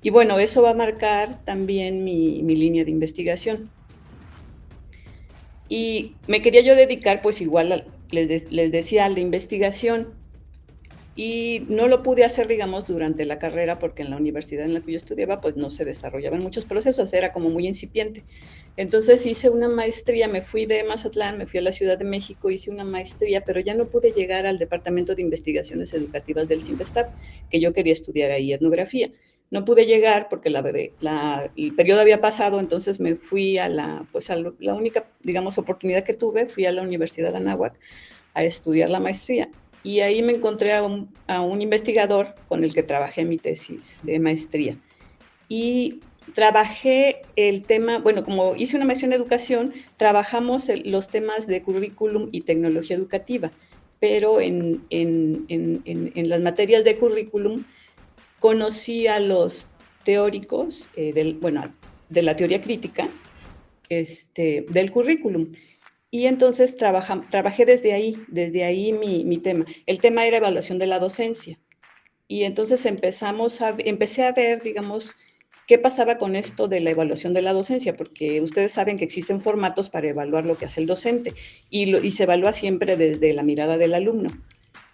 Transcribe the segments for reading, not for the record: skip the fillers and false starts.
Y bueno, eso va a marcar también mi línea de investigación. Y me quería yo dedicar, pues igual, les decía, a la investigación. Y no lo pude hacer, digamos, durante la carrera, porque en la universidad en la que yo estudiaba, pues no se desarrollaban muchos procesos, era como muy incipiente. Entonces hice una maestría, me fui de Mazatlán, me fui a la Ciudad de México, hice una maestría, pero ya no pude llegar al Departamento de Investigaciones Educativas del CIMBESTAP, que yo quería estudiar ahí etnografía. No pude llegar porque el periodo había pasado, entonces me fui pues la única, digamos, oportunidad que tuve, fui a la Universidad de Anáhuac a estudiar la maestría. Y ahí me encontré a un investigador con el que trabajé mi tesis de maestría. Y trabajé el tema, bueno, como hice una maestría en educación, trabajamos los temas de currículum y tecnología educativa, pero en las materias de currículum conocí a los teóricos, bueno, de la teoría crítica, del currículum. Y entonces trabajé desde ahí mi tema. El tema era evaluación de la docencia. Y entonces empecé a ver, digamos, qué pasaba con esto de la evaluación de la docencia, porque ustedes saben que existen formatos para evaluar lo que hace el docente y se evalúa siempre desde la mirada del alumno.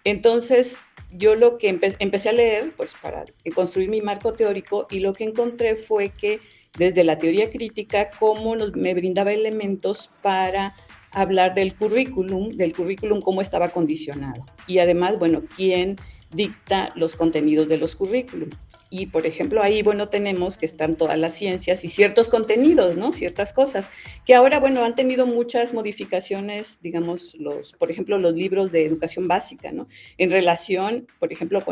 Entonces, yo lo que empecé a leer, pues para construir mi marco teórico, y lo que encontré fue que desde la teoría crítica, me brindaba elementos para hablar del currículum, cómo estaba condicionado. Y además, bueno, quién dicta los contenidos de los currículum. Y, por ejemplo, ahí, bueno, tenemos que están todas las ciencias y ciertos contenidos, ¿no? Ciertas cosas, que ahora, bueno, han tenido muchas modificaciones, digamos, por ejemplo, los libros de educación básica, ¿no? En relación, por ejemplo,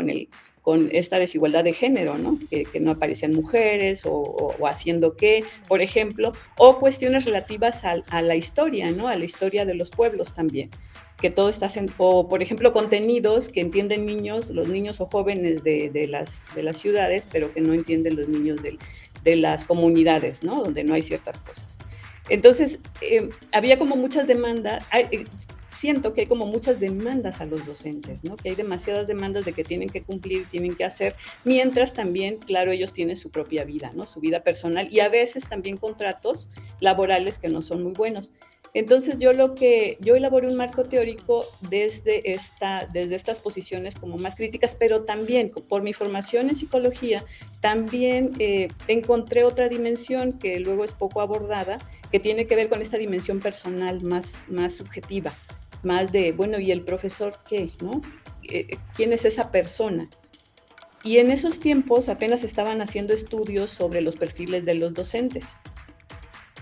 con esta desigualdad de género, ¿no? Que no aparecían mujeres o haciendo qué, por ejemplo, o cuestiones relativas a la historia, ¿no? A la historia de los pueblos también, que todo está, o por ejemplo, contenidos que entienden los niños o jóvenes de las ciudades, pero que no entienden los niños de las comunidades, ¿no? Donde no hay ciertas cosas. Entonces, había como muchas demandas, siento que hay como muchas demandas a los docentes, ¿no? Que hay demasiadas demandas de que tienen que cumplir, tienen que hacer, mientras también, claro, ellos tienen su propia vida, ¿no? Su vida personal y a veces también contratos laborales que no son muy buenos. Entonces, yo elaboré un marco teórico desde estas posiciones como más críticas, pero también por mi formación en psicología, también encontré otra dimensión que luego es poco abordada, que tiene que ver con esta dimensión personal más subjetiva, más de, bueno, ¿y el profesor qué? ¿No? ¿Quién es esa persona? Y en esos tiempos apenas estaban haciendo estudios sobre los perfiles de los docentes.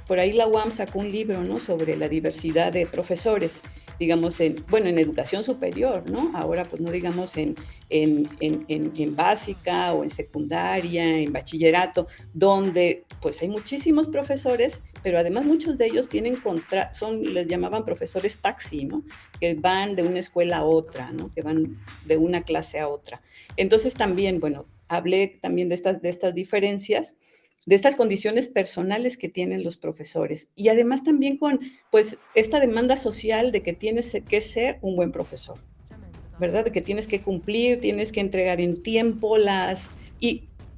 Por ahí la UAM sacó un libro, ¿no? Sobre la diversidad de profesores, digamos, en educación superior, ¿no? Ahora, pues no digamos en básica o en secundaria, en bachillerato, donde pues hay muchísimos profesores, pero además muchos de ellos les llamaban profesores taxi, ¿no? Que van de una escuela a otra, ¿no? Que van de una clase a otra. Entonces también, bueno, hablé también de estas diferencias, de estas condiciones personales que tienen los profesores y además también con pues esta demanda social de que tienes que ser un buen profesor, ¿verdad? De que tienes que cumplir, tienes que entregar en tiempo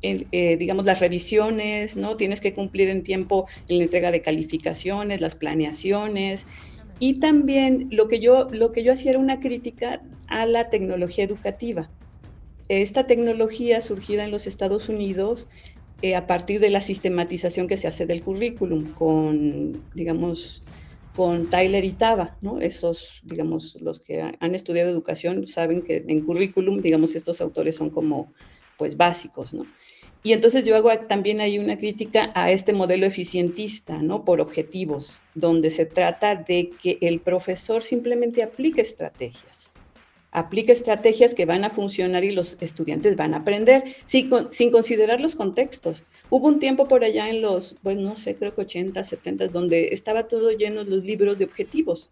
digamos, las revisiones, ¿no? Tienes que cumplir en tiempo en la entrega de calificaciones, las planeaciones. Y también lo que yo hacía era una crítica a la tecnología educativa. Esta tecnología surgida en los Estados Unidos a partir de la sistematización que se hace del currículum digamos, con Tyler y Taba, ¿no? Esos, digamos, los que han estudiado educación saben que en currículum, digamos, estos autores son como, pues, básicos, ¿no? Y entonces yo hago también ahí una crítica a este modelo eficientista, ¿no? Por objetivos, donde se trata de que el profesor simplemente aplique estrategias que van a funcionar y los estudiantes van a aprender sin considerar los contextos. Hubo un tiempo por allá en pues no sé, creo que 80, 70, donde estaba todo lleno los libros de objetivos.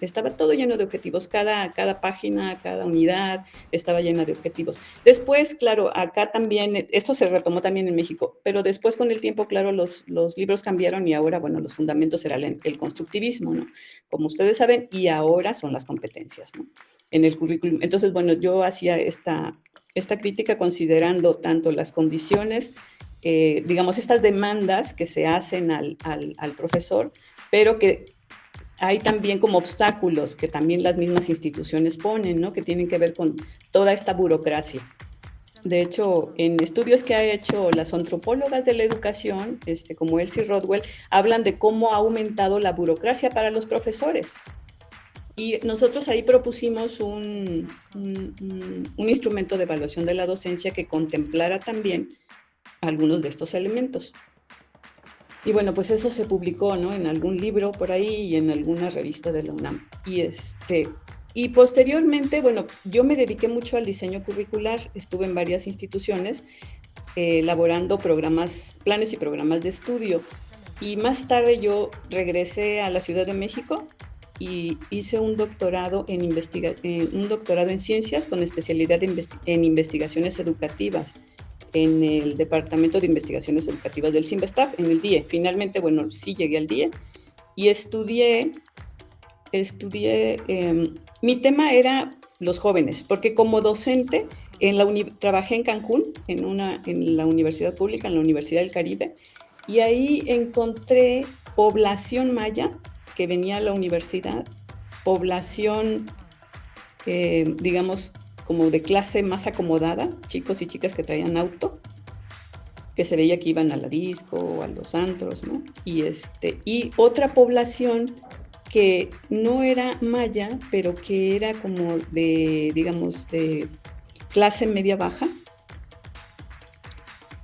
Estaba todo lleno de objetivos, cada página, cada unidad estaba llena de objetivos. Después, claro, acá también, esto se retomó también en México, pero después con el tiempo, claro, los libros cambiaron y ahora, bueno, los fundamentos era el constructivismo, ¿no? Como ustedes saben, y ahora son las competencias, ¿no? En el currículum. Entonces, bueno, yo hacía esta crítica considerando tanto las condiciones, digamos, estas demandas que se hacen al profesor, pero que hay también como obstáculos que también las mismas instituciones ponen, ¿no? Que tienen que ver con toda esta burocracia. De hecho, en estudios que ha hecho las antropólogas de la educación, como Elsie Rodwell, hablan de cómo ha aumentado la burocracia para los profesores. Y nosotros ahí propusimos un instrumento de evaluación de la docencia que contemplara también algunos de estos elementos. Y bueno, pues eso se publicó, ¿no? En algún libro por ahí y en alguna revista de la UNAM. Y posteriormente, bueno, yo me dediqué mucho al diseño curricular, estuve en varias instituciones elaborando planes y programas de estudio. Y más tarde yo regresé a la Ciudad de México y hice un doctorado en ciencias con especialidad en investigaciones educativas en el Departamento de Investigaciones Educativas del CIMBESTAB, en el DIE. Finalmente, bueno, sí llegué al DIE y estudié, mi tema era los jóvenes, porque como docente trabajé en Cancún, en la universidad pública, en la Universidad del Caribe, y ahí encontré población maya que venía a la universidad, población, digamos, como de clase más acomodada, chicos y chicas que traían auto, que se veía que iban a la disco o a los antros, ¿no? Y otra población que no era maya, pero que era como digamos, de clase media baja,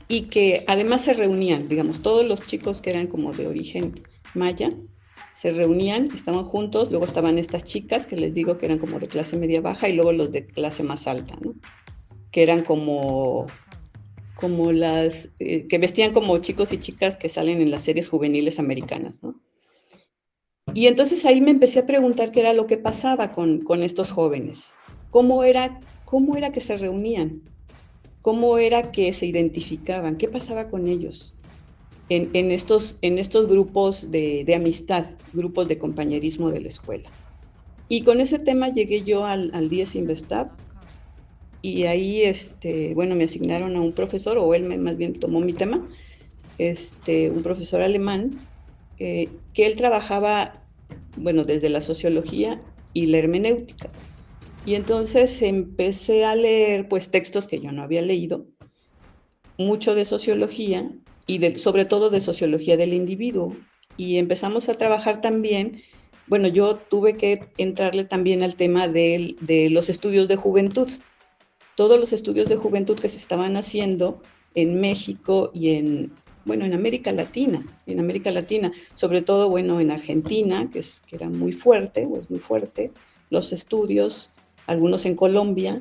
y que además se reunían, digamos, todos los chicos que eran como de origen maya, se reunían, estaban juntos, luego estaban estas chicas que les digo que eran como de clase media baja y luego los de clase más alta, ¿no? Que eran como las, que vestían como chicos y chicas que salen en las series juveniles americanas, ¿no? Y entonces ahí me empecé a preguntar qué era lo que pasaba con estos jóvenes, cómo era que se reunían, cómo era que se identificaban, qué pasaba con ellos en estos grupos de amistad, grupos de compañerismo de la escuela. Y con ese tema llegué yo al DIES Investap y ahí, bueno, me asignaron a un profesor, o él más bien tomó mi tema, un profesor alemán, que él trabajaba, bueno, desde la sociología y la hermenéutica. Y entonces empecé a leer, pues, textos que yo no había leído, mucho de sociología y sobre todo de sociología del individuo. Y empezamos a trabajar también, bueno, yo tuve que entrarle también al tema de los estudios de juventud. Todos los estudios de juventud que se estaban haciendo en México y en América Latina, sobre todo, bueno, en Argentina, que era muy fuerte, o es muy fuerte, los estudios, algunos en Colombia,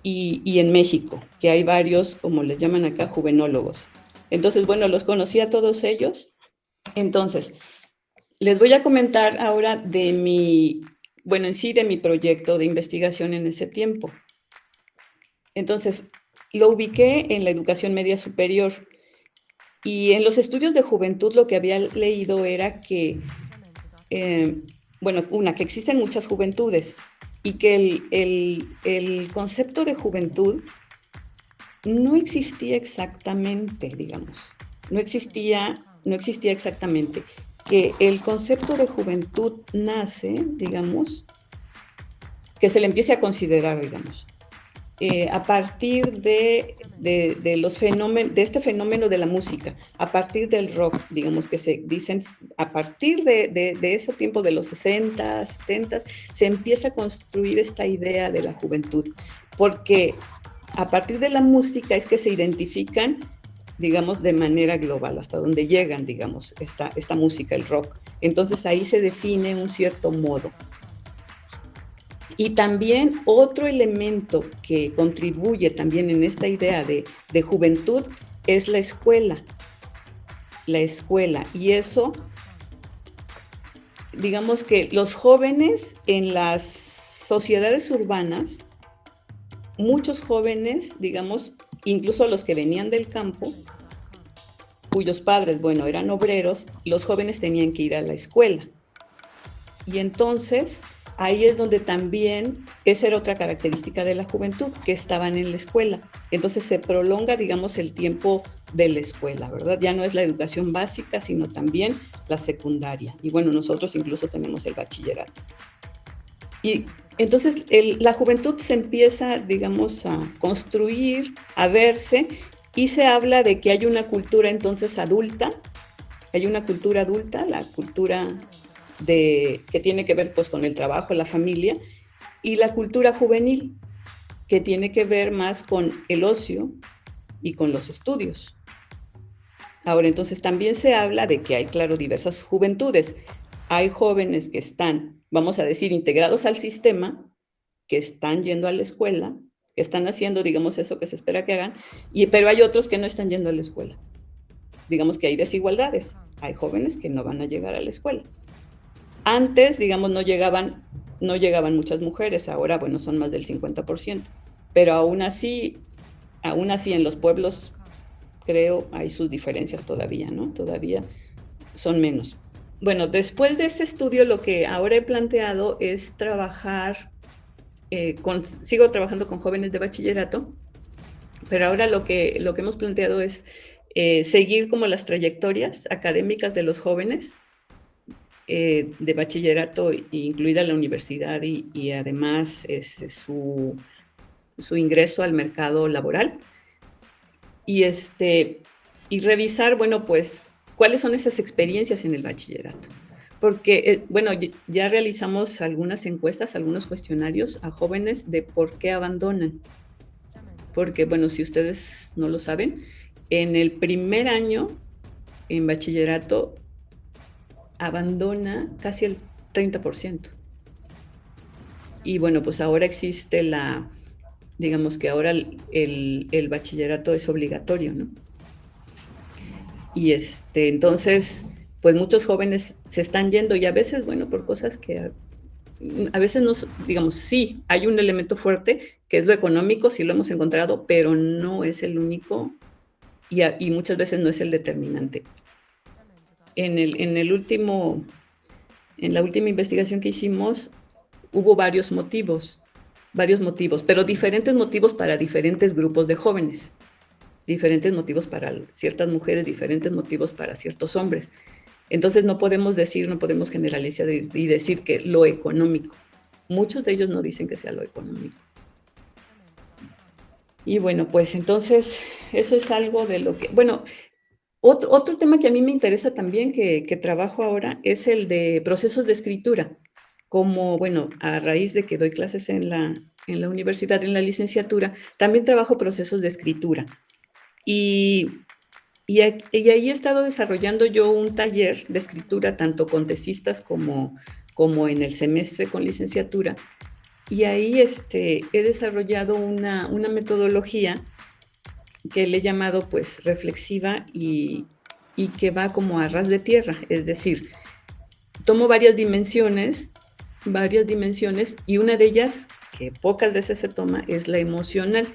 y en México, que hay varios, como les llaman acá, juvenólogos. Entonces, bueno, los conocí a todos ellos. Entonces, les voy a comentar ahora de mi proyecto de investigación en ese tiempo. Entonces, lo ubiqué en la educación media superior. Y en los estudios de juventud lo que había leído era que, que existen muchas juventudes y que el concepto de juventud no existía exactamente, digamos. No existía exactamente. Que el concepto de juventud nace, digamos, que se le empiece a considerar, digamos, a partir de este fenómeno de la música, a partir del rock, digamos, que se dicen, a partir de ese tiempo de los 60, 70, se empieza a construir esta idea de la juventud, porque a partir de la música es que se identifican, digamos, de manera global, hasta donde llegan, digamos, esta música, el rock. Entonces ahí se define un cierto modo. Y también otro elemento que contribuye también en esta idea de juventud es la escuela. La escuela. Y eso, digamos que los jóvenes en las sociedades urbanas, muchos jóvenes, digamos, incluso los que venían del campo, cuyos padres, bueno, eran obreros, los jóvenes tenían que ir a la escuela. Y entonces ahí es donde también, esa era otra característica de la juventud, que estaban en la escuela. Entonces se prolonga, digamos, el tiempo de la escuela, ¿verdad? Ya no es la educación básica, sino también la secundaria. Y bueno, nosotros incluso tenemos el bachillerato. Y entonces la juventud se empieza, digamos, a construir, a verse, y se habla de que hay una cultura entonces adulta, hay una cultura adulta, la cultura que tiene que ver pues con el trabajo, la familia, y la cultura juvenil, que tiene que ver más con el ocio y con los estudios. Ahora, entonces también se habla de que hay, claro, diversas juventudes. Hay jóvenes que están, vamos a decir, integrados al sistema, que están yendo a la escuela, que están haciendo, digamos, eso que se espera que hagan, pero hay otros que no están yendo a la escuela. Digamos que hay desigualdades. Hay jóvenes que no van a llegar a la escuela. Antes, digamos, no llegaban muchas mujeres, ahora, bueno, son más del 50%, pero aún así en los pueblos, creo, hay sus diferencias todavía, ¿no? Todavía son menos. Bueno, después de este estudio, lo que ahora he planteado es trabajar, sigo trabajando con jóvenes de bachillerato, pero ahora lo que hemos planteado es seguir como las trayectorias académicas de los jóvenes de bachillerato, incluida la universidad y además su ingreso al mercado laboral. Y revisar, bueno, pues, cuáles son esas experiencias en el bachillerato. Porque, bueno, ya realizamos algunas encuestas, algunos cuestionarios a jóvenes de por qué abandonan. Porque, bueno, si ustedes no lo saben, en el primer año en bachillerato abandona casi el 30%. Y bueno, pues ahora existe digamos que ahora el bachillerato es obligatorio, ¿no? Y entonces, pues muchos jóvenes se están yendo y a veces, bueno, por cosas que a veces no, digamos, sí, hay un elemento fuerte que es lo económico, sí lo hemos encontrado, pero no es el único y muchas veces no es el determinante. En la última investigación que hicimos, hubo varios motivos, pero diferentes motivos para diferentes grupos de jóvenes, diferentes motivos para ciertas mujeres, diferentes motivos para ciertos hombres. Entonces no podemos generalizar y decir que lo económico. Muchos de ellos no dicen que sea lo económico. Y bueno, pues entonces eso es algo de lo que, bueno, otro tema que a mí me interesa también, que trabajo ahora, es el de procesos de escritura. Como, bueno, a raíz de que doy clases en la universidad, en la licenciatura, también trabajo procesos de escritura. Y ahí he estado desarrollando yo un taller de escritura, tanto con tesistas como en el semestre con licenciatura. Y ahí he desarrollado una metodología que le he llamado pues reflexiva y que va como a ras de tierra. Es decir, tomo varias dimensiones y una de ellas, que pocas veces se toma, es la emocional.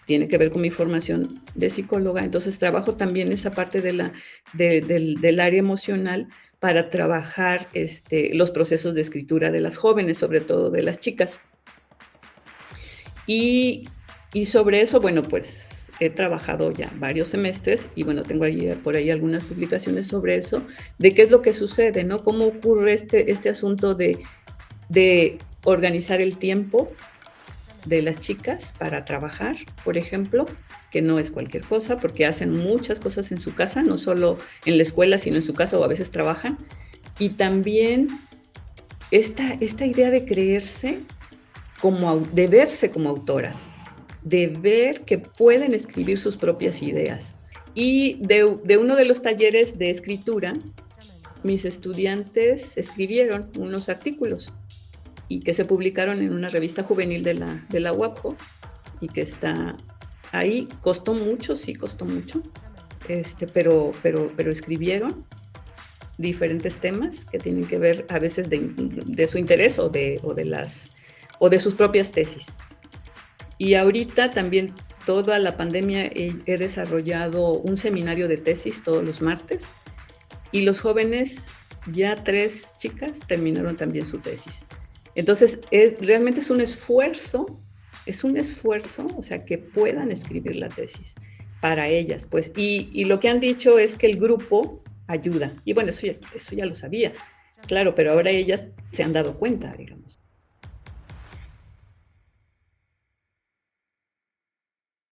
Tiene que ver con mi formación de psicóloga, entonces trabajo también esa parte del área emocional para trabajar los procesos de escritura de las jóvenes, sobre todo de las chicas. Y sobre eso, bueno, pues he trabajado ya varios semestres y bueno, tengo por ahí algunas publicaciones sobre eso, de qué es lo que sucede, ¿no? Cómo ocurre este asunto de organizar el tiempo de las chicas para trabajar, por ejemplo, que no es cualquier cosa, porque hacen muchas cosas en su casa, no solo en la escuela, sino en su casa, o a veces trabajan. Y también esta idea de creerse de verse como autoras, de ver que pueden escribir sus propias ideas. Y de uno de los talleres de escritura, mis estudiantes escribieron unos artículos y que se publicaron en una revista juvenil de la UAPJO y que está ahí. Costó mucho, pero escribieron diferentes temas que tienen que ver a veces de su interés o de sus propias tesis. Y ahorita también, toda la pandemia, he desarrollado un seminario de tesis todos los martes y los jóvenes, ya 3 chicas terminaron también su tesis. Entonces, realmente es un esfuerzo, o sea, que puedan escribir la tesis para ellas, pues. Y lo que han dicho es que el grupo ayuda. Y bueno, eso ya lo sabía, claro, pero ahora ellas se han dado cuenta, digamos.